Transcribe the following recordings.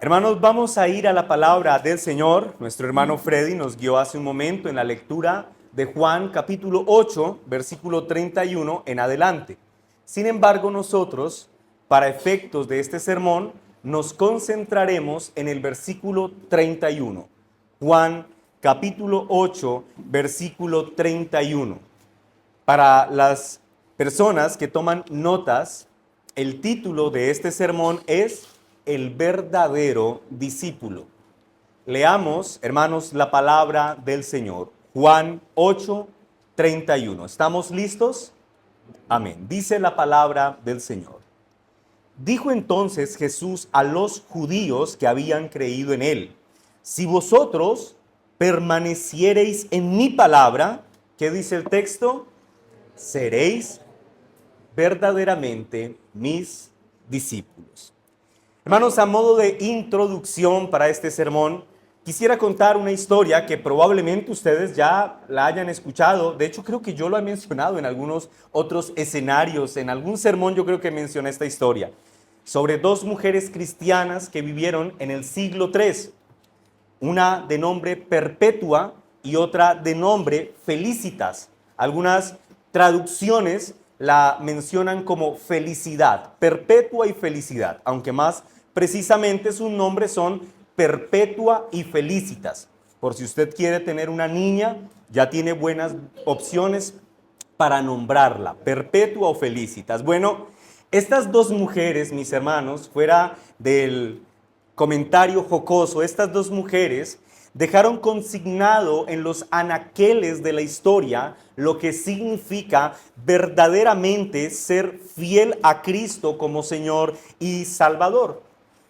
Hermanos, vamos a ir a la palabra del Señor. Nuestro hermano Freddy nos guió hace un momento en la lectura de Juan capítulo 8, versículo 31 en adelante. Sin embargo, nosotros, para efectos de este sermón, nos concentraremos en el versículo 31. Juan capítulo 8, versículo 31. Para las personas que toman notas, el título de este sermón es El verdadero discípulo. Leamos, hermanos, la palabra del Señor. Juan 8, 31. ¿Estamos listos? Amén. Dice la palabra del Señor. Dijo entonces Jesús a los judíos que habían creído en él: si vosotros permaneciereis en mi palabra, ¿qué dice el texto? Seréis verdaderamente mis discípulos. Hermanos, a modo de introducción para este sermón, quisiera contar una historia que probablemente ustedes ya la hayan escuchado. De hecho, creo que yo lo he mencionado en algunos otros escenarios. En algún sermón yo creo que mencioné esta historia sobre dos mujeres cristianas que vivieron en el siglo III. Una de nombre Perpetua y otra de nombre Felicitas. Algunas traducciones la mencionan como Felicidad, Perpetua y Felicidad, aunque más precisamente sus nombres son Perpetua y Felicitas. Por si usted quiere tener una niña, ya tiene buenas opciones para nombrarla, Perpetua o Felicitas. Bueno, estas dos mujeres, mis hermanos, fuera del comentario jocoso, estas dos mujeres dejaron consignado en los anaqueles de la historia lo que significa verdaderamente ser fiel a Cristo como Señor y Salvador.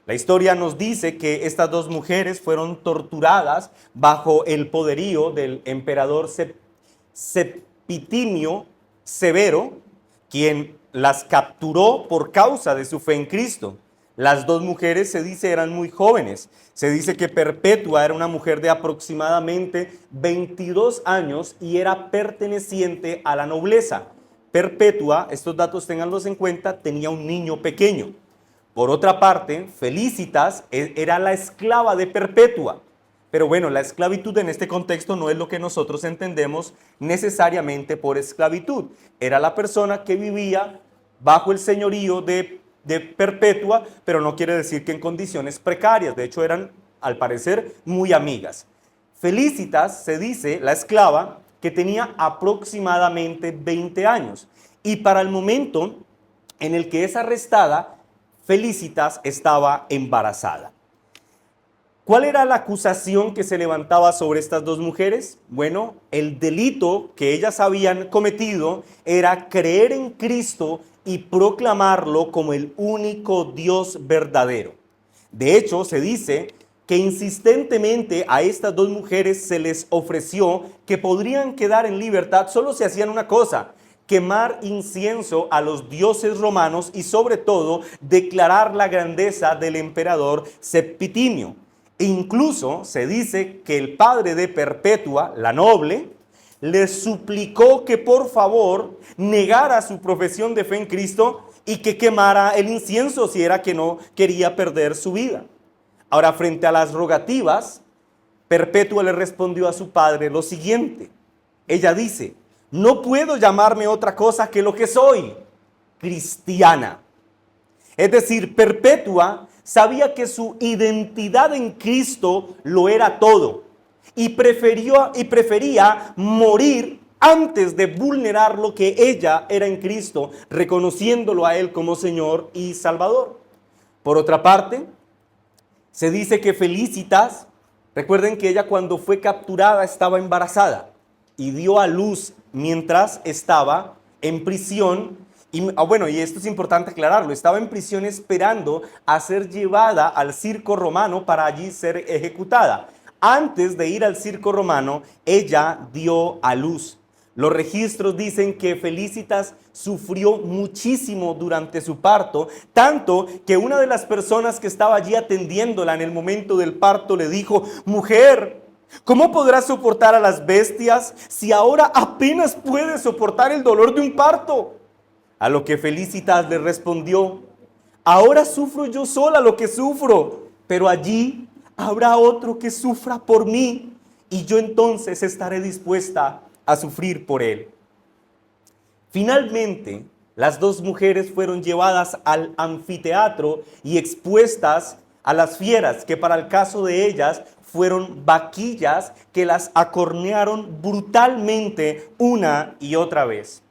La historia nos dice que estas dos mujeres fueron torturadas bajo el poderío del emperador Septimio Severo, quien las capturó por causa de su fe en Cristo. Las dos mujeres, se dice, eran muy jóvenes. Se dice que Perpetua era una mujer de aproximadamente 22 años y era perteneciente a la nobleza. Perpetua, estos datos ténganlos en cuenta, tenía un niño pequeño. Por otra parte, Felicitas era la esclava de Perpetua. Pero bueno, la esclavitud en este contexto no es lo que nosotros entendemos necesariamente por esclavitud. Era la persona que vivía bajo el señorío de Perpetua, pero no quiere decir que en condiciones precarias. De hecho, eran, al parecer, muy amigas. Felicitas, se dice, la esclava, que tenía aproximadamente 20 años. Y para el momento en el que es arrestada, Felicitas estaba embarazada. ¿Cuál era la acusación que se levantaba sobre estas dos mujeres? Bueno, el delito que ellas habían cometido era creer en Cristo y proclamarlo como el único Dios verdadero. De hecho, se dice que insistentemente a estas dos mujeres se les ofreció que podrían quedar en libertad solo si hacían una cosa: quemar incienso a los dioses romanos y sobre todo declarar la grandeza del emperador Septimio. Incluso se dice que el padre de Perpetua, la noble, le suplicó que por favor negara su profesión de fe en Cristo y que quemara el incienso si era que no quería perder su vida. Ahora, frente a las rogativas, Perpetua le respondió a su padre lo siguiente. Ella dice: no puedo llamarme otra cosa que lo que soy, cristiana. Es decir, Perpetua sabía que su identidad en Cristo lo era todo y prefería morir antes de vulnerar lo que ella era en Cristo, reconociéndolo a Él como Señor y Salvador. Por otra parte, se dice que Felicitas, recuerden que ella cuando fue capturada estaba embarazada y dio a luz mientras estaba en prisión. Y esto es importante aclararlo, estaba en prisión esperando a ser llevada al circo romano para allí ser ejecutada. Antes de ir al circo romano, ella dio a luz. Los registros dicen que Felicitas sufrió muchísimo durante su parto, tanto que una de las personas que estaba allí atendiéndola en el momento del parto le dijo: mujer, ¿cómo podrás soportar a las bestias si ahora apenas puedes soportar el dolor de un parto? A lo que Felicitas le respondió: ahora sufro yo sola lo que sufro, pero allí habrá otro que sufra por mí y yo entonces estaré dispuesta a sufrir por él. Finalmente, las dos mujeres fueron llevadas al anfiteatro y expuestas a las fieras, que para el caso de ellas fueron vaquillas que las acornearon brutalmente una y otra vez.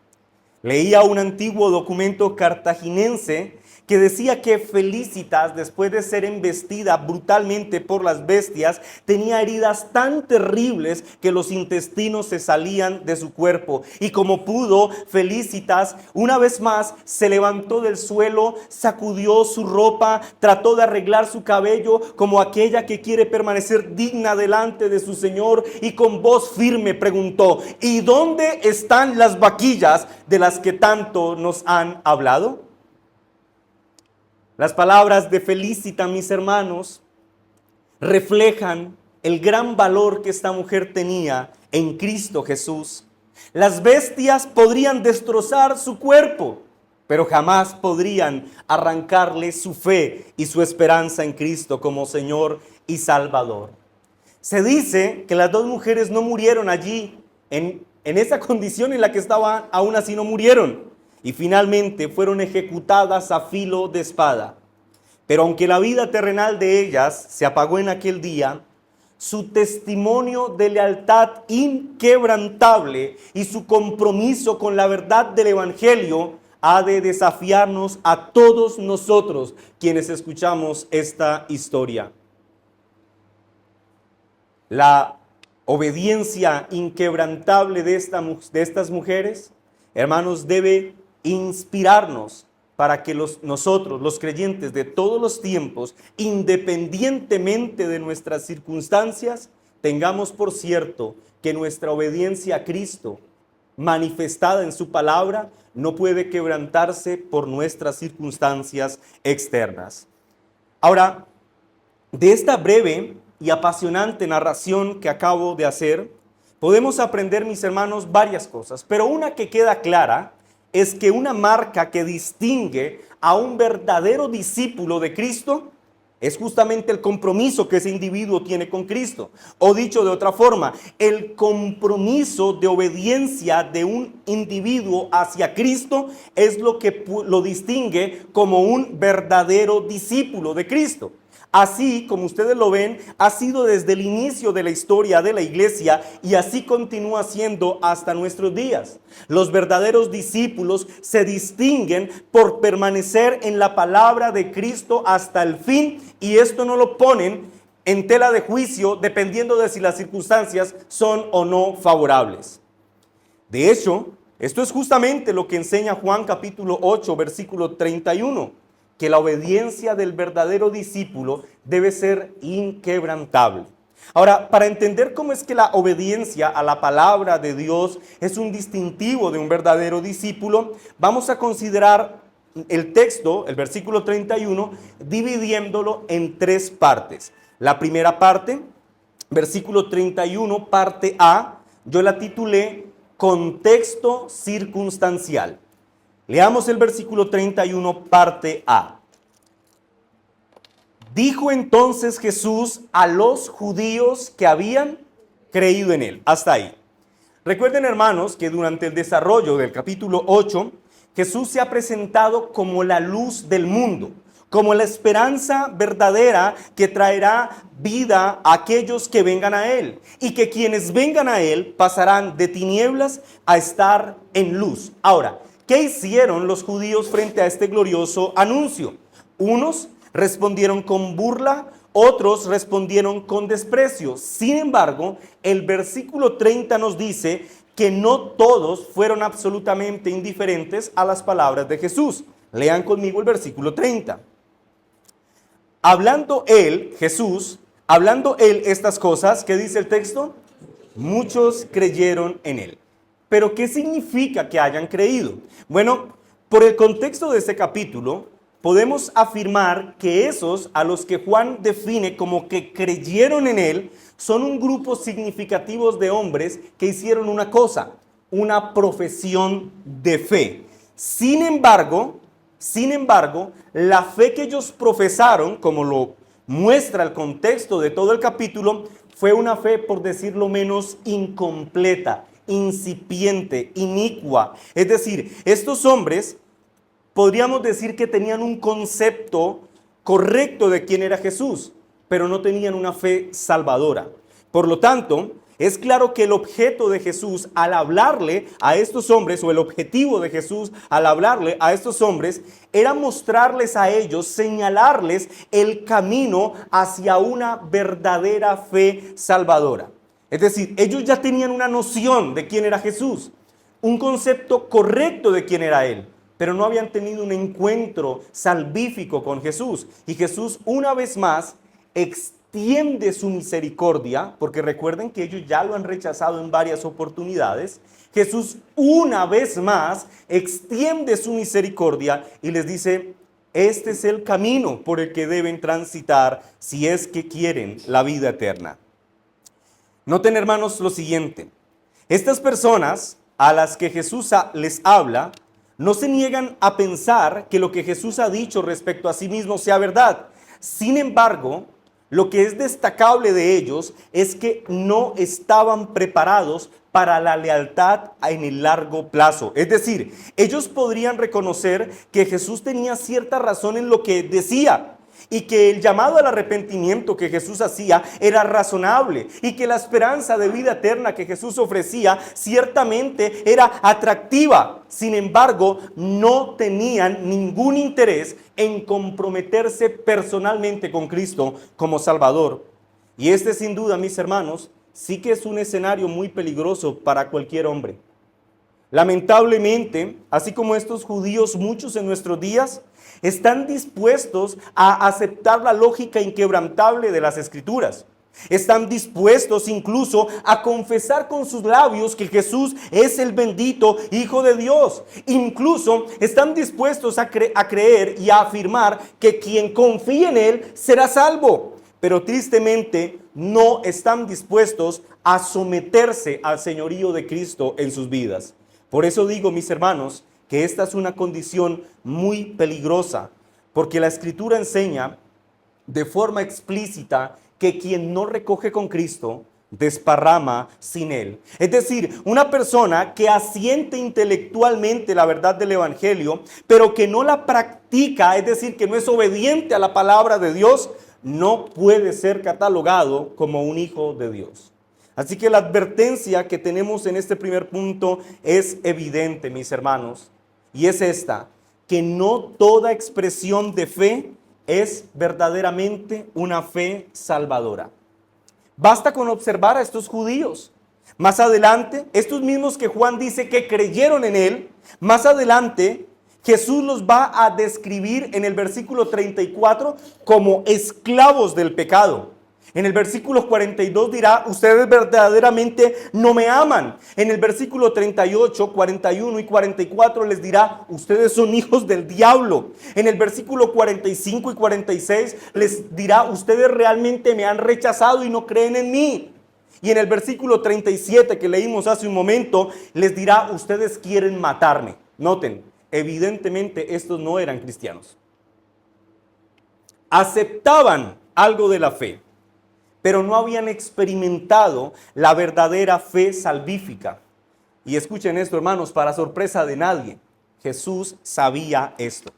Leía un antiguo documento cartaginense que decía que Felicitas, después de ser embestida brutalmente por las bestias, tenía heridas tan terribles que los intestinos se salían de su cuerpo. Y como pudo, Felicitas una vez más se levantó del suelo, sacudió su ropa, trató de arreglar su cabello como aquella que quiere permanecer digna delante de su Señor, y con voz firme preguntó: ¿y dónde están las vaquillas de las que tanto nos han hablado? Las palabras de Felicita, mis hermanos, reflejan el gran valor que esta mujer tenía en Cristo Jesús. Las bestias podrían destrozar su cuerpo, pero jamás podrían arrancarle su fe y su esperanza en Cristo como Señor y Salvador. Se dice que las dos mujeres no murieron allí, en esa condición en la que estaban, aún así no murieron. Y finalmente fueron ejecutadas a filo de espada. Pero aunque la vida terrenal de ellas se apagó en aquel día, su testimonio de lealtad inquebrantable y su compromiso con la verdad del Evangelio ha de desafiarnos a todos nosotros quienes escuchamos esta historia. La obediencia inquebrantable de estas mujeres, hermanos, debe inspirarnos para que nosotros, los creyentes de todos los tiempos, independientemente de nuestras circunstancias, tengamos por cierto que nuestra obediencia a Cristo, manifestada en su palabra, no puede quebrantarse por nuestras circunstancias externas. Ahora, de esta breve y apasionante narración que acabo de hacer, podemos aprender, mis hermanos, varias cosas, pero una que queda clara es que una marca que distingue a un verdadero discípulo de Cristo es justamente el compromiso que ese individuo tiene con Cristo. O dicho de otra forma, el compromiso de obediencia de un individuo hacia Cristo es lo que lo distingue como un verdadero discípulo de Cristo. Así, como ustedes lo ven, ha sido desde el inicio de la historia de la iglesia y así continúa siendo hasta nuestros días. Los verdaderos discípulos se distinguen por permanecer en la palabra de Cristo hasta el fin, y esto no lo ponen en tela de juicio dependiendo de si las circunstancias son o no favorables. De hecho, esto es justamente lo que enseña Juan capítulo 8, versículo 31. Que la obediencia del verdadero discípulo debe ser inquebrantable. Ahora, para entender cómo es que la obediencia a la palabra de Dios es un distintivo de un verdadero discípulo, vamos a considerar el texto, el versículo 31, dividiéndolo en tres partes. La primera parte, versículo 31, parte A, yo la titulé Contexto circunstancial. Leamos el versículo 31, parte A. Dijo entonces Jesús a los judíos que habían creído en él. Hasta ahí. Recuerden, hermanos, que durante el desarrollo del capítulo 8, Jesús se ha presentado como la luz del mundo, como la esperanza verdadera que traerá vida a aquellos que vengan a él, y que quienes vengan a él pasarán de tinieblas a estar en luz. Ahora, ¿qué hicieron los judíos frente a este glorioso anuncio? Unos respondieron con burla, otros respondieron con desprecio. Sin embargo, el versículo 30 nos dice que no todos fueron absolutamente indiferentes a las palabras de Jesús. Lean conmigo el versículo 30. Hablando él, Jesús, hablando él estas cosas, ¿qué dice el texto? Muchos creyeron en él. ¿Pero qué significa que hayan creído? Bueno, por el contexto de este capítulo, podemos afirmar que esos a los que Juan define como que creyeron en él, son un grupo significativo de hombres que hicieron una cosa, una profesión de fe. Sin embargo, la fe que ellos profesaron, como lo muestra el contexto de todo el capítulo, fue una fe, por decirlo menos, incompleta, incipiente, inicua. Es decir, estos hombres podríamos decir que tenían un concepto correcto de quién era Jesús, pero no tenían una fe salvadora. Por lo tanto, es claro que el objeto de Jesús al hablarle a estos hombres, o el objetivo de Jesús al hablarle a estos hombres, era mostrarles a ellos, señalarles el camino hacia una verdadera fe salvadora. Es decir, ellos ya tenían una noción de quién era Jesús, un concepto correcto de quién era Él, pero no habían tenido un encuentro salvífico con Jesús. Y Jesús una vez más extiende su misericordia, porque recuerden que ellos ya lo han rechazado en varias oportunidades. Jesús una vez más extiende su misericordia y les dice: este es el camino por el que deben transitar si es que quieren la vida eterna. Noten, hermanos, lo siguiente: estas personas a las que Jesús les habla no se niegan a pensar que lo que Jesús ha dicho respecto a sí mismo sea verdad. Sin embargo, lo que es destacable de ellos es que no estaban preparados para la lealtad en el largo plazo. Es decir, ellos podrían reconocer que Jesús tenía cierta razón en lo que decía, y que el llamado al arrepentimiento que Jesús hacía era razonable, y que la esperanza de vida eterna que Jesús ofrecía ciertamente era atractiva. Sin embargo, no tenían ningún interés en comprometerse personalmente con Cristo como Salvador. Y este, sin duda, mis hermanos, sí que es un escenario muy peligroso para cualquier hombre. Lamentablemente, así como estos judíos, muchos en nuestros días están dispuestos a aceptar la lógica inquebrantable de las Escrituras. Están dispuestos incluso a confesar con sus labios que Jesús es el bendito Hijo de Dios. Incluso están dispuestos a creer y a afirmar que quien confíe en Él será salvo. Pero tristemente no están dispuestos a someterse al señorío de Cristo en sus vidas. Por eso digo, mis hermanos, que esta es una condición muy peligrosa, porque la Escritura enseña de forma explícita que quien no recoge con Cristo desparrama sin Él. Es decir, una persona que asiente intelectualmente la verdad del Evangelio, pero que no la practica, es decir, que no es obediente a la palabra de Dios, no puede ser catalogado como un hijo de Dios. Así que la advertencia que tenemos en este primer punto es evidente, mis hermanos, y es esta: que no toda expresión de fe es verdaderamente una fe salvadora. Basta con observar a estos judíos. Más adelante, estos mismos que Juan dice que creyeron en Él, más adelante Jesús los va a describir en el versículo 34 como esclavos del pecado. En el versículo 42 dirá: ustedes verdaderamente no me aman. En el versículo 38, 41 y 44 les dirá: ustedes son hijos del diablo. En el versículo 45 y 46 les dirá: ustedes realmente me han rechazado y no creen en mí. Y en el versículo 37 que leímos hace un momento les dirá: ustedes quieren matarme. Noten, evidentemente estos no eran cristianos. Aceptaban algo de la fe, pero no habían experimentado la verdadera fe salvífica. Y escuchen esto, hermanos, para sorpresa de nadie, Jesús sabía esto.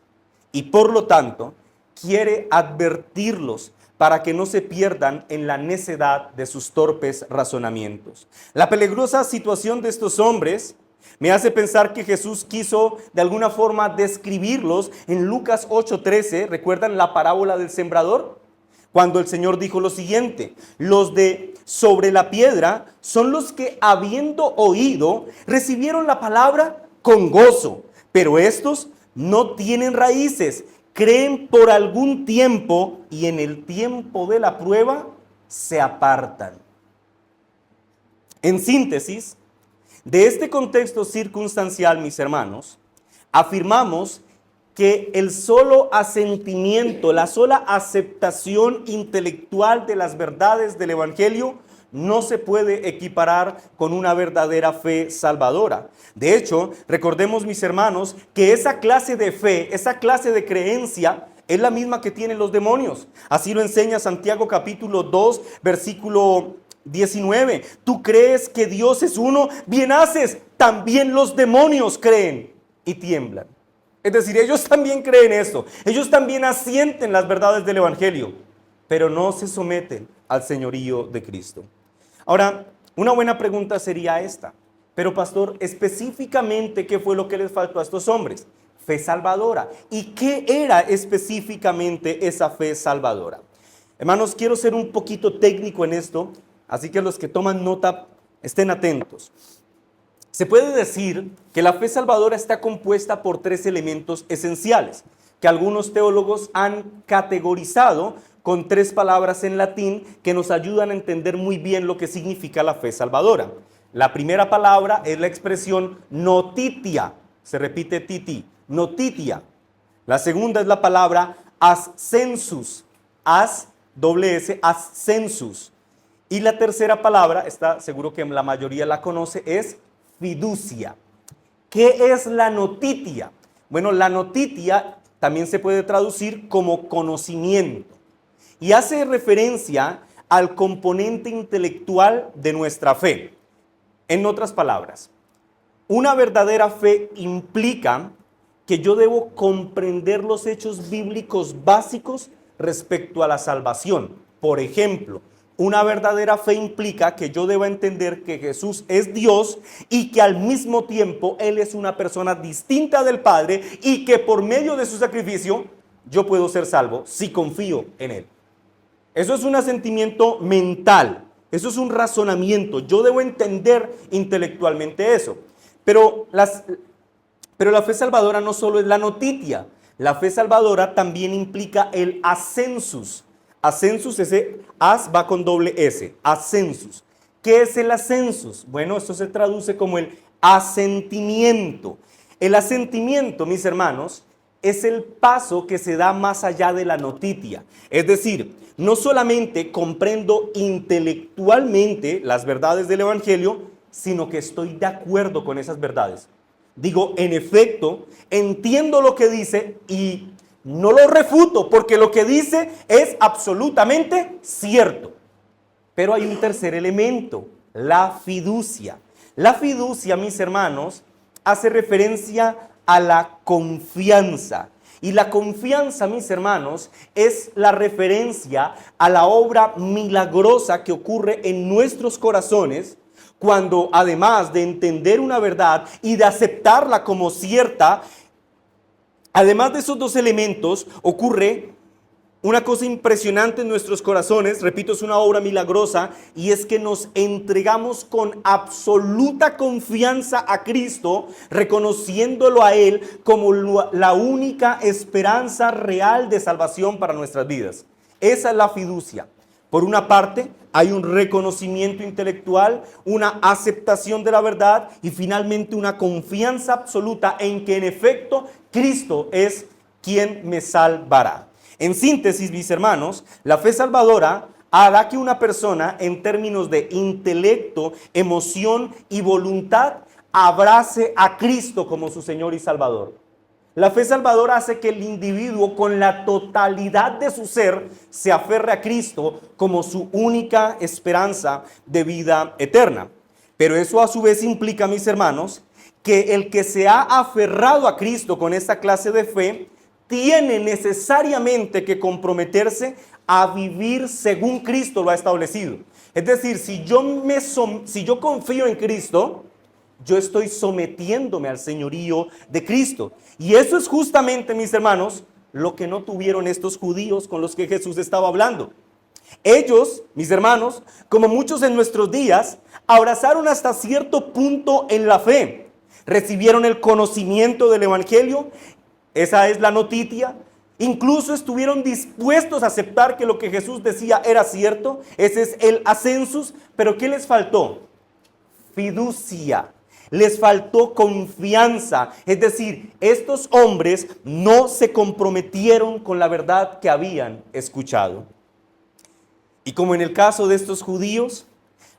Y por lo tanto, quiere advertirlos para que no se pierdan en la necedad de sus torpes razonamientos. La peligrosa situación de estos hombres me hace pensar que Jesús quiso de alguna forma describirlos en Lucas 8:13. ¿Recuerdan la parábola del sembrador? Cuando el Señor dijo lo siguiente: los de sobre la piedra son los que, habiendo oído, recibieron la palabra con gozo, pero estos no tienen raíces, creen por algún tiempo y en el tiempo de la prueba se apartan. En síntesis, de este contexto circunstancial, mis hermanos, afirmamos que el solo asentimiento, la sola aceptación intelectual de las verdades del Evangelio no se puede equiparar con una verdadera fe salvadora. De hecho, recordemos, mis hermanos, que esa clase de fe, esa clase de creencia es la misma que tienen los demonios. Así lo enseña Santiago capítulo 2, versículo 19. Tú crees que Dios es uno, bien haces, también los demonios creen y tiemblan. Es decir, ellos también creen esto, ellos también asienten las verdades del evangelio, pero no se someten al señorío de Cristo. Ahora, una buena pregunta sería esta: pero pastor, específicamente, ¿qué fue lo que les faltó a estos hombres? Fe salvadora. ¿Y qué era específicamente esa fe salvadora? Hermanos, quiero ser un poquito técnico en esto, así que los que toman nota estén atentos. Se puede decir que la fe salvadora está compuesta por tres elementos esenciales, que algunos teólogos han categorizado con tres palabras en latín que nos ayudan a entender muy bien lo que significa la fe salvadora. La primera palabra es la expresión notitia, se repite titi, notitia. La segunda es la palabra ascensus, ascensus. Y la tercera palabra, está seguro que la mayoría la conoce, es fiducia. ¿Qué es la notitia? Bueno, la notitia también se puede traducir como conocimiento y hace referencia al componente intelectual de nuestra fe. En otras palabras, una verdadera fe implica que yo debo comprender los hechos bíblicos básicos respecto a la salvación. Por ejemplo, una verdadera fe implica que yo deba entender que Jesús es Dios y que al mismo tiempo Él es una persona distinta del Padre y que por medio de su sacrificio yo puedo ser salvo si confío en Él. Eso es un asentimiento mental, eso es un razonamiento. Yo debo entender intelectualmente eso. Pero la fe salvadora no solo es la notitia, la fe salvadora también implica el ascensus. Ascensus, ese as va con doble S, ascensus. ¿Qué es el ascensus? Bueno, esto se traduce como el asentimiento. El asentimiento, mis hermanos, es el paso que se da más allá de la notitia. Es decir, no solamente comprendo intelectualmente las verdades del evangelio, sino que estoy de acuerdo con esas verdades. Digo, en efecto, entiendo lo que dice y no lo refuto porque lo que dice es absolutamente cierto. Pero hay un tercer elemento, la fiducia. La fiducia, mis hermanos, hace referencia a la confianza. Y la confianza, mis hermanos, es la referencia a la obra milagrosa que ocurre en nuestros corazones cuando, además de entender una verdad y de aceptarla como cierta, además de esos dos elementos, ocurre una cosa impresionante en nuestros corazones. Repito, es una obra milagrosa, y es que nos entregamos con absoluta confianza a Cristo, reconociéndolo a Él como la única esperanza real de salvación para nuestras vidas. Esa es la fiducia. Por una parte, hay un reconocimiento intelectual, una aceptación de la verdad y finalmente una confianza absoluta en que en efecto Cristo es quien me salvará. En síntesis, mis hermanos, la fe salvadora hará que una persona, en términos de intelecto, emoción y voluntad, abrace a Cristo como su Señor y Salvador. La fe salvadora hace que el individuo, con la totalidad de su ser, se aferre a Cristo como su única esperanza de vida eterna. Pero eso a su vez implica, mis hermanos, que el que se ha aferrado a Cristo con esta clase de fe tiene necesariamente que comprometerse a vivir según Cristo lo ha establecido. Es decir, si yo confío en Cristo, yo estoy sometiéndome al señorío de Cristo. Y eso es justamente, mis hermanos, lo que no tuvieron estos judíos con los que Jesús estaba hablando. Ellos, mis hermanos, como muchos en nuestros días, abrazaron hasta cierto punto en la fe. Recibieron el conocimiento del evangelio, esa es la notitia. Incluso estuvieron dispuestos a aceptar que lo que Jesús decía era cierto. Ese es el ascensus. Pero ¿qué les faltó? Fiducia. Les faltó confianza. Es decir, estos hombres no se comprometieron con la verdad que habían escuchado. Y como en el caso de estos judíos,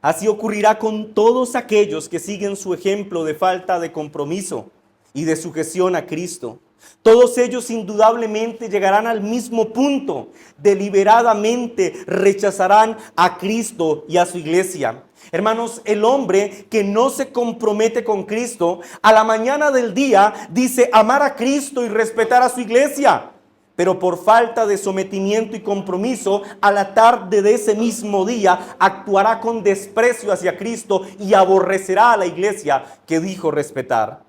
así ocurrirá con todos aquellos que siguen su ejemplo de falta de compromiso y de sujeción a Cristo. Todos ellos indudablemente llegarán al mismo punto. Deliberadamente rechazarán a Cristo y a su iglesia. Hermanos, el hombre que no se compromete con Cristo, a la mañana del día dice amar a Cristo y respetar a su iglesia. Pero por falta de sometimiento y compromiso, a la tarde de ese mismo día actuará con desprecio hacia Cristo y aborrecerá a la iglesia que dijo respetar.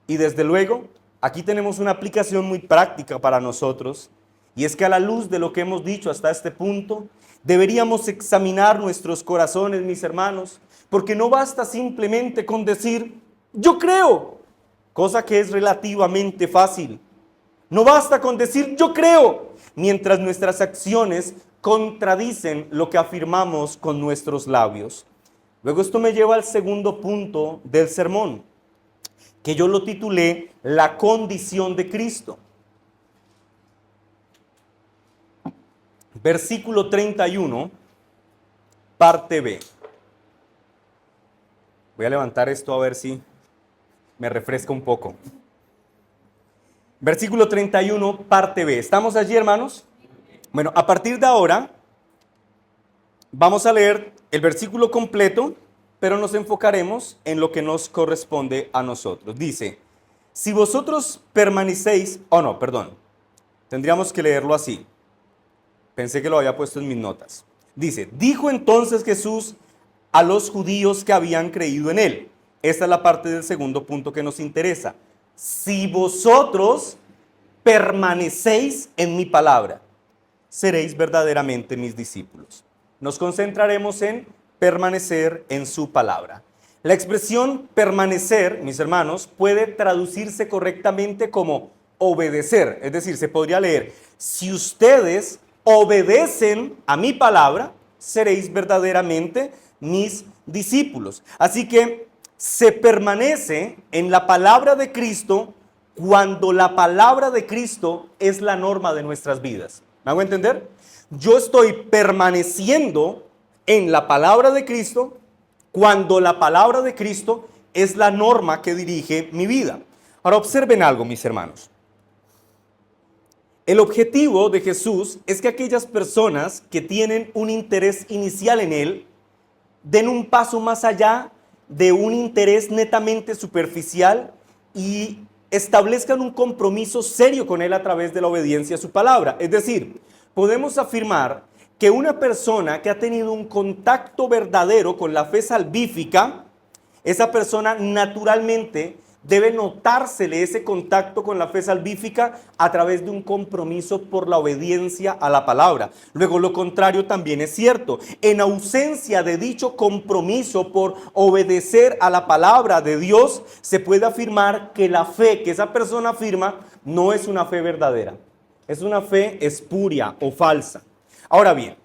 Y desde luego, aquí tenemos una aplicación muy práctica para nosotros, y es que a la luz de lo que hemos dicho hasta este punto, deberíamos examinar nuestros corazones, mis hermanos, porque no basta simplemente con decir, yo creo, cosa que es relativamente fácil. No basta con decir, yo creo, mientras nuestras acciones contradicen lo que afirmamos con nuestros labios. Luego esto me lleva al segundo punto del sermón, que yo lo titulé La condición de Cristo. Versículo 31, parte B. Voy a levantar esto a ver si me refresca un poco. Versículo 31, parte B. ¿Estamos allí, hermanos? Bueno, a partir de ahora vamos a leer el versículo completo, pero nos enfocaremos en lo que nos corresponde a nosotros. Dice, si vosotros permanecéis, tendríamos que leerlo así. Pensé que lo había puesto en mis notas. Dice, dijo entonces Jesús a los judíos que habían creído en él. Esta es la parte del segundo punto que nos interesa. Si vosotros permanecéis en mi palabra, seréis verdaderamente mis discípulos. Nos concentraremos en permanecer en su palabra. La expresión permanecer, mis hermanos, puede traducirse correctamente como obedecer. Es decir, se podría leer, si ustedes obedecen a mi palabra, seréis verdaderamente mis discípulos. Así que se permanece en la palabra de Cristo cuando la palabra de Cristo es la norma de nuestras vidas. ¿Me hago entender? Yo estoy permaneciendo en la palabra de Cristo cuando la palabra de Cristo es la norma que dirige mi vida. Ahora observen algo, mis hermanos. El objetivo de Jesús es que aquellas personas que tienen un interés inicial en Él den un paso más allá de un interés netamente superficial y establezcan un compromiso serio con Él a través de la obediencia a su palabra. Es decir, podemos afirmar que una persona que ha tenido un contacto verdadero con la fe salvífica, esa persona naturalmente debe notársele ese contacto con la fe salvífica a través de un compromiso por la obediencia a la palabra. Luego, lo contrario también es cierto. En ausencia de dicho compromiso por obedecer a la palabra de Dios, se puede afirmar que la fe que esa persona afirma no es una fe verdadera. Es una fe espuria o falsa. Ahora bien,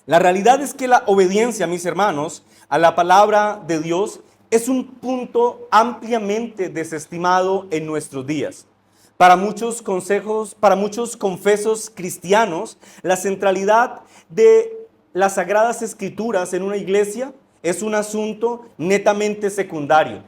la realidad es que la obediencia, mis hermanos, a la palabra de Dios es un punto ampliamente desestimado en nuestros días. Para muchos confesos cristianos, la centralidad de las Sagradas Escrituras en una iglesia es un asunto netamente secundario.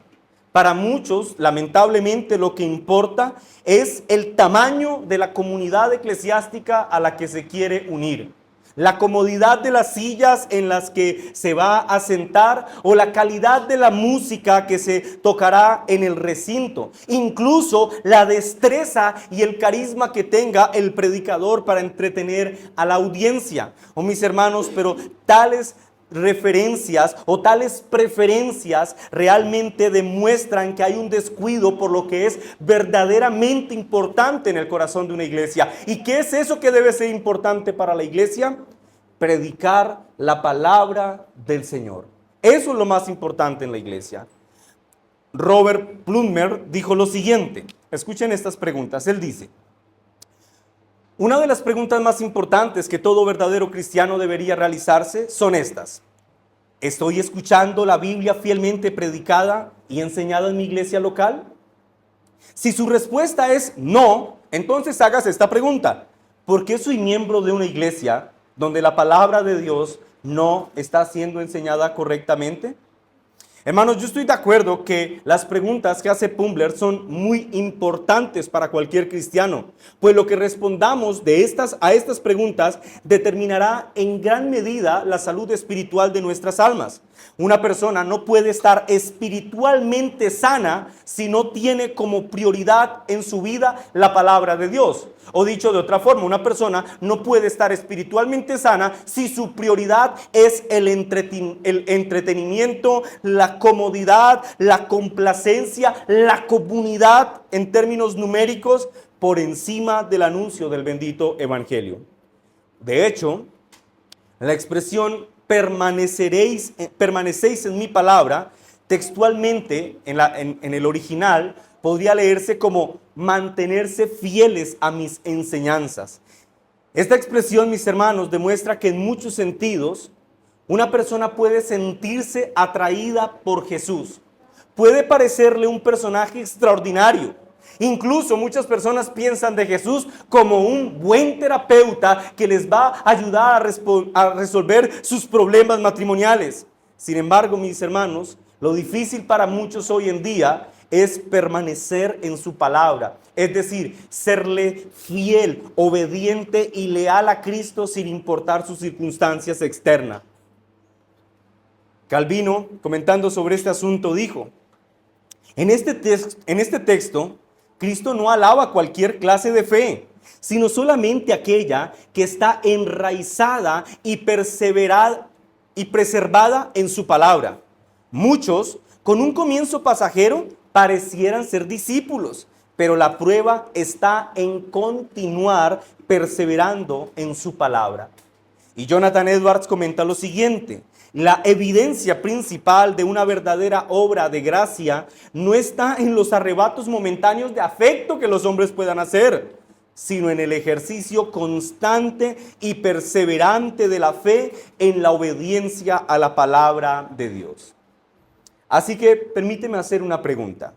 Para muchos, lamentablemente, lo que importa es el tamaño de la comunidad eclesiástica a la que se quiere unir. La comodidad de las sillas en las que se va a sentar o la calidad de la música que se tocará en el recinto. Incluso la destreza y el carisma que tenga el predicador para entretener a la audiencia. Oh, mis hermanos, pero tales referencias o tales preferencias realmente demuestran que hay un descuido por lo que es verdaderamente importante en el corazón de una iglesia. ¿Y qué es eso que debe ser importante para la iglesia? Predicar la palabra del Señor. Eso es lo más importante en la iglesia. Robert Plummer dijo lo siguiente. Escuchen estas preguntas. Él dice: una de las preguntas más importantes que todo verdadero cristiano debería realizarse son estas. ¿Estoy escuchando la Biblia fielmente predicada y enseñada en mi iglesia local? Si su respuesta es no, entonces hágase esta pregunta. ¿Por qué soy miembro de una iglesia donde la palabra de Dios no está siendo enseñada correctamente? Hermanos, yo estoy de acuerdo que las preguntas que hace Pumbler son muy importantes para cualquier cristiano, pues lo que respondamos a estas preguntas determinará en gran medida la salud espiritual de nuestras almas. Una persona no puede estar espiritualmente sana si no tiene como prioridad en su vida la palabra de Dios. O dicho de otra forma, una persona no puede estar espiritualmente sana si su prioridad es el entretenimiento, la comodidad, la complacencia, la comunidad en términos numéricos por encima del anuncio del bendito evangelio. De hecho, la expresión permanecéis en mi palabra, textualmente en el original, podría leerse como mantenerse fieles a mis enseñanzas. Esta expresión, mis hermanos, demuestra que en muchos sentidos una persona puede sentirse atraída por Jesús. Puede parecerle un personaje extraordinario. Incluso muchas personas piensan de Jesús como un buen terapeuta que les va a ayudar a resolver sus problemas matrimoniales. Sin embargo, mis hermanos, lo difícil para muchos hoy en día es permanecer en su palabra, es decir, serle fiel, obediente y leal a Cristo sin importar sus circunstancias externas. Calvino, comentando sobre este asunto, dijo: en este texto, Cristo no alaba cualquier clase de fe, sino solamente aquella que está enraizada y preservada en su palabra. Muchos, con un comienzo pasajero, parecieran ser discípulos, pero la prueba está en continuar perseverando en su palabra. Y Jonathan Edwards comenta lo siguiente: la evidencia principal de una verdadera obra de gracia no está en los arrebatos momentáneos de afecto que los hombres puedan hacer, sino en el ejercicio constante y perseverante de la fe en la obediencia a la palabra de Dios. Así que permíteme hacer una pregunta.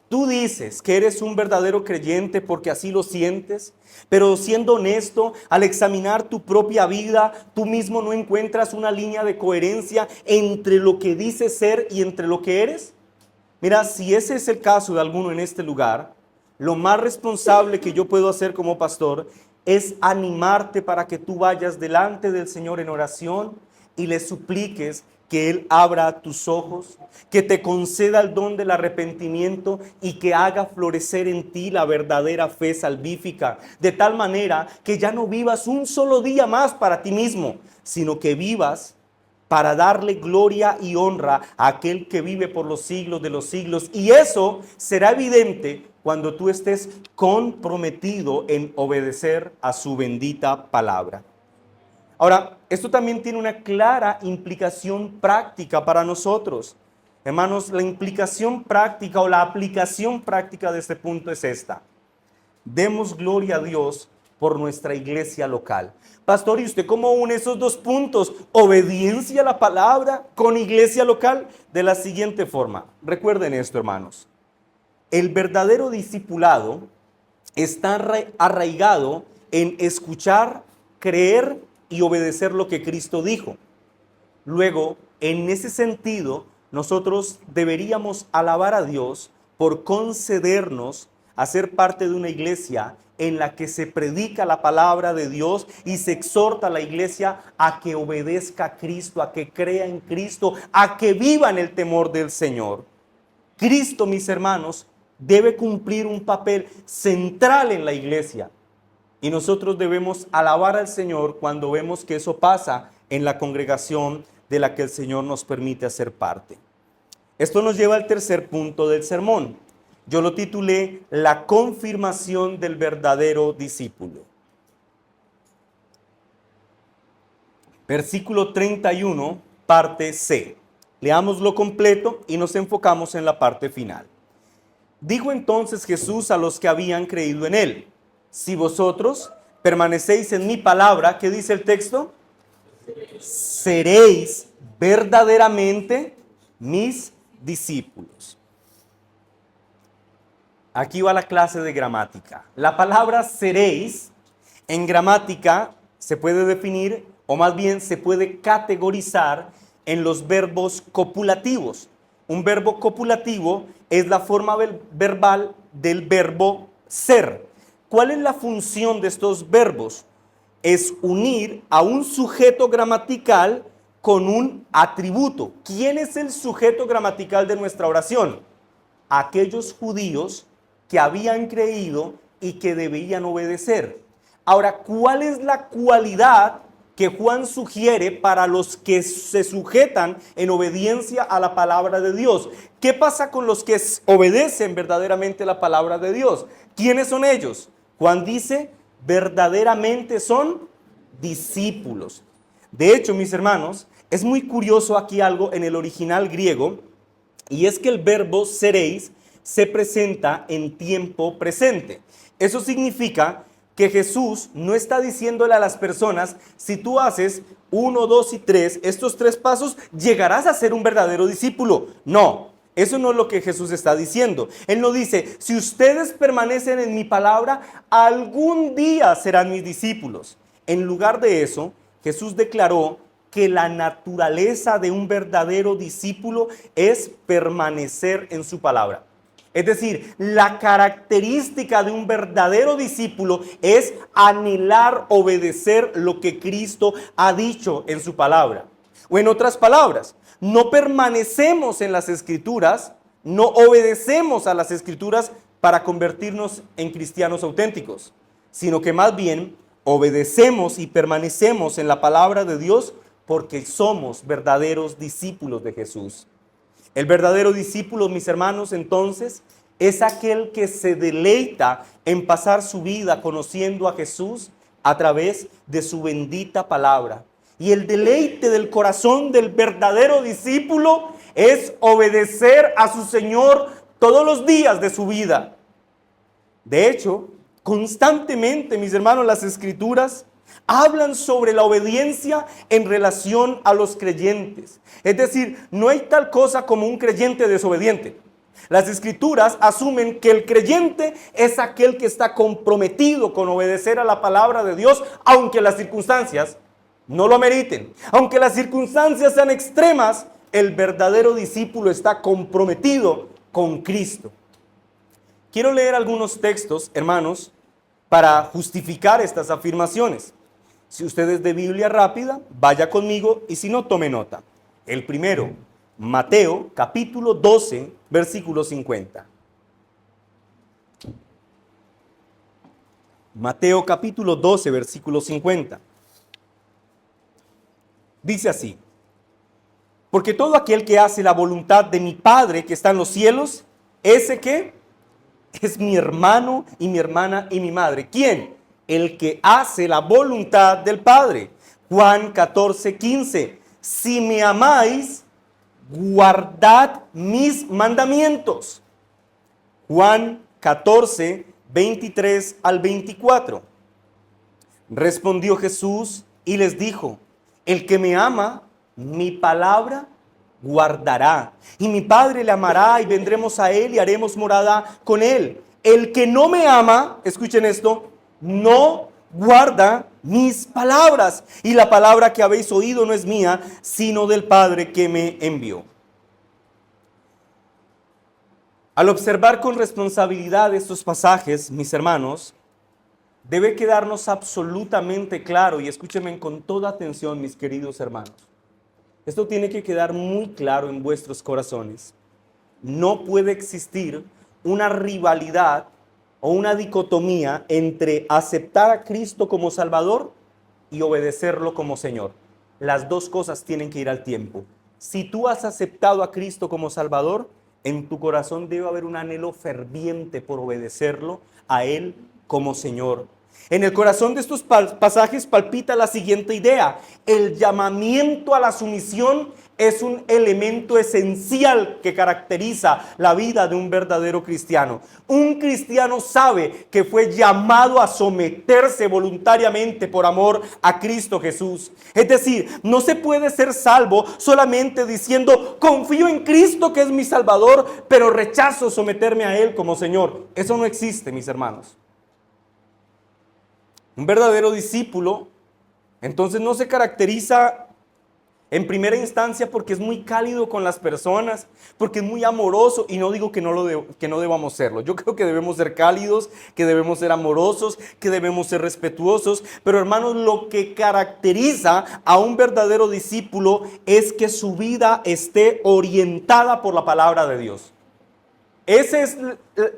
Tú dices que eres un verdadero creyente porque así lo sientes, pero siendo honesto, al examinar tu propia vida, tú mismo no encuentras una línea de coherencia entre lo que dices ser y entre lo que eres. Mira, si ese es el caso de alguno en este lugar, lo más responsable que yo puedo hacer como pastor es animarte para que tú vayas delante del Señor en oración y le supliques que Él abra tus ojos, que te conceda el don del arrepentimiento y que haga florecer en ti la verdadera fe salvífica, de tal manera que ya no vivas un solo día más para ti mismo, sino que vivas para darle gloria y honra a aquel que vive por los siglos de los siglos. Y eso será evidente cuando tú estés comprometido en obedecer a su bendita palabra. Ahora, esto también tiene una clara implicación práctica para nosotros. Hermanos, la implicación práctica o la aplicación práctica de este punto es esta: demos gloria a Dios por nuestra iglesia local. Pastor, ¿y usted cómo une esos dos puntos? Obediencia a la palabra con iglesia local. De la siguiente forma, recuerden esto, hermanos: el verdadero discipulado está arraigado en escuchar, creer y obedecer lo que Cristo dijo. Luego, en ese sentido, nosotros deberíamos alabar a Dios por concedernos a ser parte de una iglesia en la que se predica la palabra de Dios y se exhorta a la iglesia a que obedezca a Cristo, a que crea en Cristo, a que viva en el temor del Señor. Cristo, mis hermanos, debe cumplir un papel central en la iglesia. Y nosotros debemos alabar al Señor cuando vemos que eso pasa en la congregación de la que el Señor nos permite hacer parte. Esto nos lleva al tercer punto del sermón. Yo lo titulé La confirmación del verdadero discípulo. Versículo 31, parte C. Leámoslo completo y nos enfocamos en la parte final. Dijo entonces Jesús a los que habían creído en él: si vosotros permanecéis en mi palabra, ¿qué dice el texto? Seréis verdaderamente mis discípulos. Aquí va la clase de gramática. La palabra seréis en gramática se puede definir, o más bien se puede categorizar en los verbos copulativos. Un verbo copulativo es la forma verbal del verbo ser. ¿Cuál es la función de estos verbos? Es unir a un sujeto gramatical con un atributo. ¿Quién es el sujeto gramatical de nuestra oración? Aquellos judíos que habían creído y que debían obedecer. Ahora, ¿cuál es la cualidad que Juan sugiere para los que se sujetan en obediencia a la palabra de Dios? ¿Qué pasa con los que obedecen verdaderamente la palabra de Dios? ¿Quiénes son ellos? Juan dice, verdaderamente son discípulos. De hecho, mis hermanos, es muy curioso aquí algo en el original griego, y es que el verbo seréis se presenta en tiempo presente. Eso significa que Jesús no está diciéndole a las personas, si tú haces 1, 2 y 3, estos 3 pasos, llegarás a ser un verdadero discípulo. No, eso no es lo que Jesús está diciendo. Él no dice, si ustedes permanecen en mi palabra, algún día serán mis discípulos. En lugar de eso, Jesús declaró que la naturaleza de un verdadero discípulo es permanecer en su palabra. Es decir, la característica de un verdadero discípulo es anhelar obedecer lo que Cristo ha dicho en su palabra. O en otras palabras, no permanecemos en las Escrituras, no obedecemos a las Escrituras para convertirnos en cristianos auténticos, sino que más bien obedecemos y permanecemos en la palabra de Dios porque somos verdaderos discípulos de Jesús. El verdadero discípulo, mis hermanos, entonces, es aquel que se deleita en pasar su vida conociendo a Jesús a través de su bendita palabra. Y el deleite del corazón del verdadero discípulo es obedecer a su Señor todos los días de su vida. De hecho, constantemente, mis hermanos, las Escrituras hablan sobre la obediencia en relación a los creyentes. Es decir, no hay tal cosa como un creyente desobediente. Las Escrituras asumen que el creyente es aquel que está comprometido con obedecer a la palabra de Dios, aunque las circunstancias no lo ameriten. Aunque las circunstancias sean extremas, el verdadero discípulo está comprometido con Cristo. Quiero leer algunos textos, hermanos, para justificar estas afirmaciones. Si usted es de Biblia rápida, vaya conmigo y si no, tome nota. El primero, Mateo capítulo 12, versículo 50. Mateo capítulo 12, versículo 50. Dice así: porque todo aquel que hace la voluntad de mi Padre que está en los cielos, ese que es mi hermano y mi hermana y mi madre. ¿Quién? El que hace la voluntad del Padre. Juan 14, 15. Si me amáis, guardad mis mandamientos. Juan 14, 23 al 24. Respondió Jesús y les dijo: el que me ama, mi palabra guardará, y mi Padre le amará, y vendremos a él y haremos morada con él. El que no me ama, escuchen esto, no guarda mis palabras, y la palabra que habéis oído no es mía, sino del Padre que me envió. Al observar con responsabilidad estos pasajes, mis hermanos, debe quedarnos absolutamente claro, y escúchenme con toda atención, mis queridos hermanos. Esto tiene que quedar muy claro en vuestros corazones. No puede existir una rivalidad o una dicotomía entre aceptar a Cristo como Salvador y obedecerlo como Señor. Las dos cosas tienen que ir al tiempo. Si tú has aceptado a Cristo como Salvador, en tu corazón debe haber un anhelo ferviente por obedecerlo a Él como Señor. En el corazón de estos pasajes palpita la siguiente idea: el llamamiento a la sumisión es un elemento esencial que caracteriza la vida de un verdadero cristiano. Un cristiano sabe que fue llamado a someterse voluntariamente por amor a Cristo Jesús. Es decir, no se puede ser salvo solamente diciendo: confío en Cristo que es mi Salvador, pero rechazo someterme a Él como Señor. Eso no existe, mis hermanos. Un verdadero discípulo, entonces, no se caracteriza En primera instancia porque es muy cálido con las personas, porque es muy amoroso, y no digo que no debamos serlo. Yo creo que debemos ser cálidos, que debemos ser amorosos, que debemos ser respetuosos, pero hermanos, lo que caracteriza a un verdadero discípulo es que su vida esté orientada por la palabra de Dios. Esa es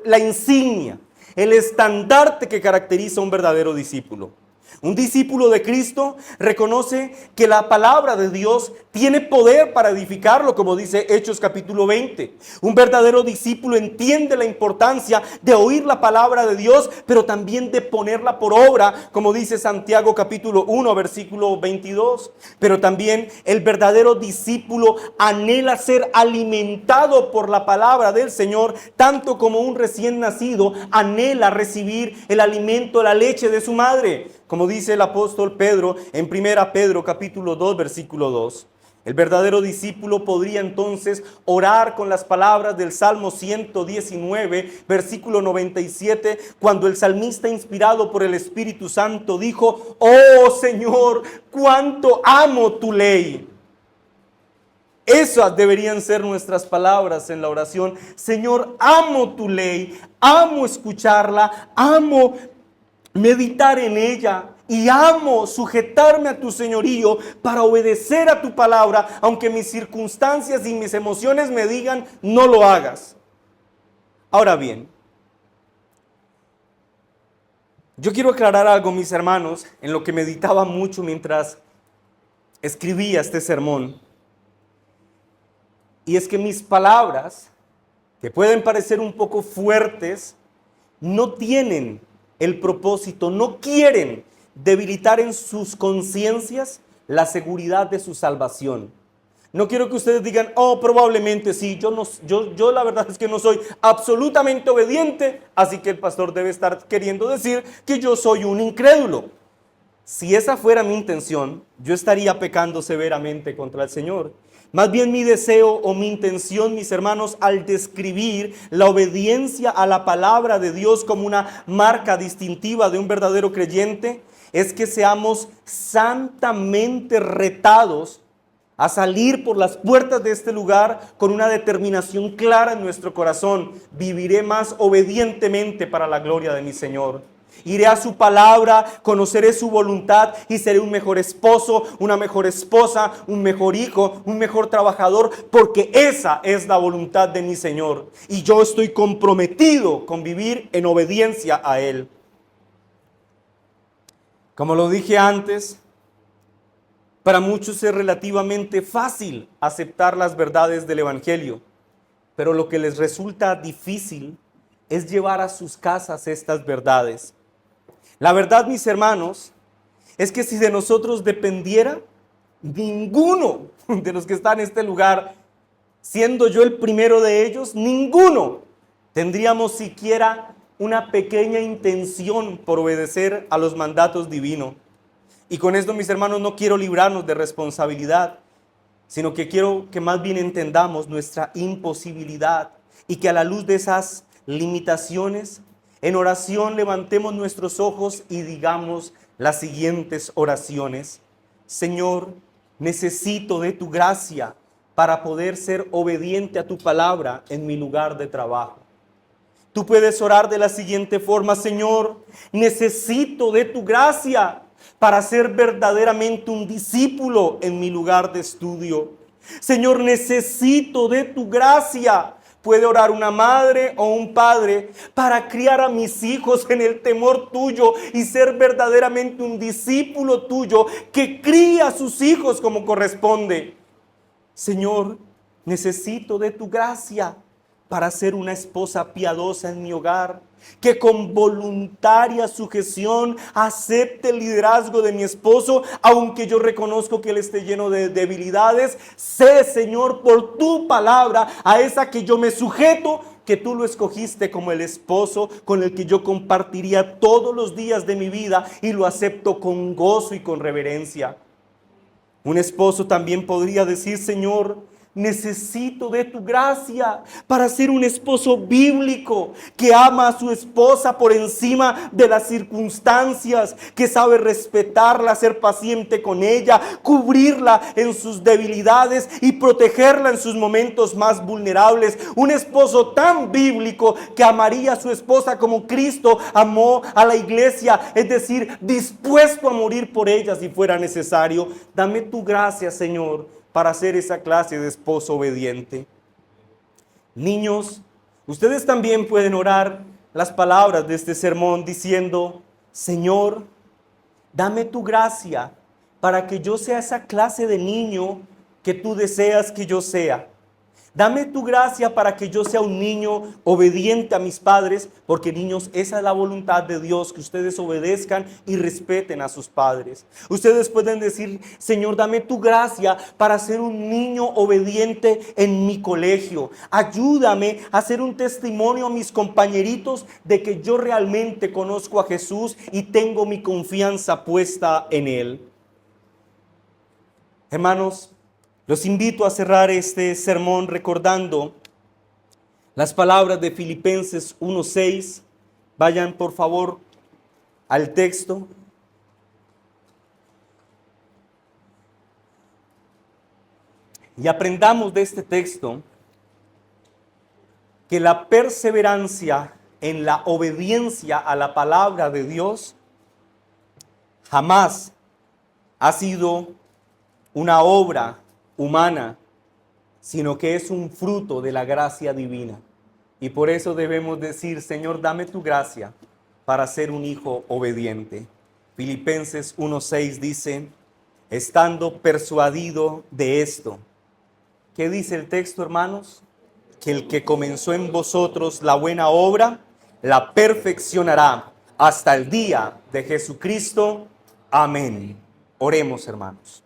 la insignia, el estandarte que caracteriza a un verdadero discípulo. Un discípulo de Cristo reconoce que la palabra de Dios tiene poder para edificarlo, como dice Hechos capítulo 20. Un verdadero discípulo entiende la importancia de oír la palabra de Dios, pero también de ponerla por obra, como dice Santiago capítulo 1, versículo 22. Pero también el verdadero discípulo anhela ser alimentado por la palabra del Señor, tanto como un recién nacido anhela recibir el alimento, la leche de su madre. Como dice el apóstol Pedro en 1 Pedro capítulo 2 versículo 2. El verdadero discípulo podría entonces orar con las palabras del Salmo 119 versículo 97, cuando el salmista, inspirado por el Espíritu Santo, dijo: oh Señor, cuánto amo tu ley. Esas deberían ser nuestras palabras en la oración. Señor, amo tu ley, amo escucharla, amo meditar en ella y amo sujetarme a tu señorío para obedecer a tu palabra, aunque mis circunstancias y mis emociones me digan no lo hagas. Ahora bien, yo quiero aclarar algo, mis hermanos, en lo que meditaba mucho mientras escribía este sermón. Y es que mis palabras, que pueden parecer un poco fuertes, no tienen el propósito, no quieren debilitar en sus conciencias la seguridad de su salvación. No quiero que ustedes digan: oh, probablemente sí, yo la verdad es que no soy absolutamente obediente, así que el pastor debe estar queriendo decir que yo soy un incrédulo. Si esa fuera mi intención, yo estaría pecando severamente contra el Señor. Más bien mi deseo o mi intención, mis hermanos, al describir la obediencia a la palabra de Dios como una marca distintiva de un verdadero creyente, es que seamos santamente retados a salir por las puertas de este lugar con una determinación clara en nuestro corazón: viviré más obedientemente para la gloria de mi Señor. Iré a su palabra, conoceré su voluntad y seré un mejor esposo, una mejor esposa, un mejor hijo, un mejor trabajador, porque esa es la voluntad de mi Señor. Y yo estoy comprometido con vivir en obediencia a Él. Como lo dije antes, para muchos es relativamente fácil aceptar las verdades del Evangelio, pero lo que les resulta difícil es llevar a sus casas estas verdades. La verdad, mis hermanos, es que si de nosotros dependiera, ninguno de los que están en este lugar, siendo yo el primero de ellos, ninguno tendríamos siquiera una pequeña intención por obedecer a los mandatos divinos. Y con esto, mis hermanos, no quiero librarnos de responsabilidad, sino que quiero que más bien entendamos nuestra imposibilidad y que a la luz de esas limitaciones, en oración levantemos nuestros ojos y digamos las siguientes oraciones: Señor, necesito de tu gracia para poder ser obediente a tu palabra en mi lugar de trabajo. Tú puedes orar de la siguiente forma: Señor, necesito de tu gracia para ser verdaderamente un discípulo en mi lugar de estudio. Señor, necesito de tu gracia. Puede orar una madre o un padre para criar a mis hijos en el temor tuyo y ser verdaderamente un discípulo tuyo que cría a sus hijos como corresponde. Señor, necesito de tu gracia para ser una esposa piadosa en mi hogar, que con voluntaria sujeción acepte el liderazgo de mi esposo, aunque yo reconozco que él esté lleno de debilidades. Sé, Señor, por tu palabra, a esa que yo me sujeto, que tú lo escogiste como el esposo con el que yo compartiría todos los días de mi vida, y lo acepto con gozo y con reverencia. Un esposo también podría decir: Señor, necesito de tu gracia para ser un esposo bíblico que ama a su esposa por encima de las circunstancias, que sabe respetarla, ser paciente con ella, cubrirla en sus debilidades y protegerla en sus momentos más vulnerables. Un esposo tan bíblico que amaría a su esposa como Cristo amó a la iglesia, es decir, dispuesto a morir por ella si fuera necesario. Dame tu gracia, Señor, para ser esa clase de esposo obediente. Niños, ustedes también pueden orar las palabras de este sermón diciendo: Señor, dame tu gracia para que yo sea esa clase de niño que tú deseas que yo sea. Dame tu gracia para que yo sea un niño obediente a mis padres, porque niños, esa es la voluntad de Dios, que ustedes obedezcan y respeten a sus padres. Ustedes pueden decir: Señor, dame tu gracia para ser un niño obediente en mi colegio. Ayúdame a ser un testimonio a mis compañeritos de que yo realmente conozco a Jesús y tengo mi confianza puesta en Él. Hermanos, los invito a cerrar este sermón recordando las palabras de Filipenses 1:6. Vayan por favor al texto. Y aprendamos de este texto que la perseverancia en la obediencia a la palabra de Dios jamás ha sido una obra humana, sino que es un fruto de la gracia divina. Y por eso debemos decir: Señor, dame tu gracia para ser un hijo obediente. Filipenses 1:6 dice: estando persuadido de esto. ¿Qué dice el texto, hermanos? Que el que comenzó en vosotros la buena obra, la perfeccionará hasta el día de Jesucristo. Amén. Oremos, hermanos.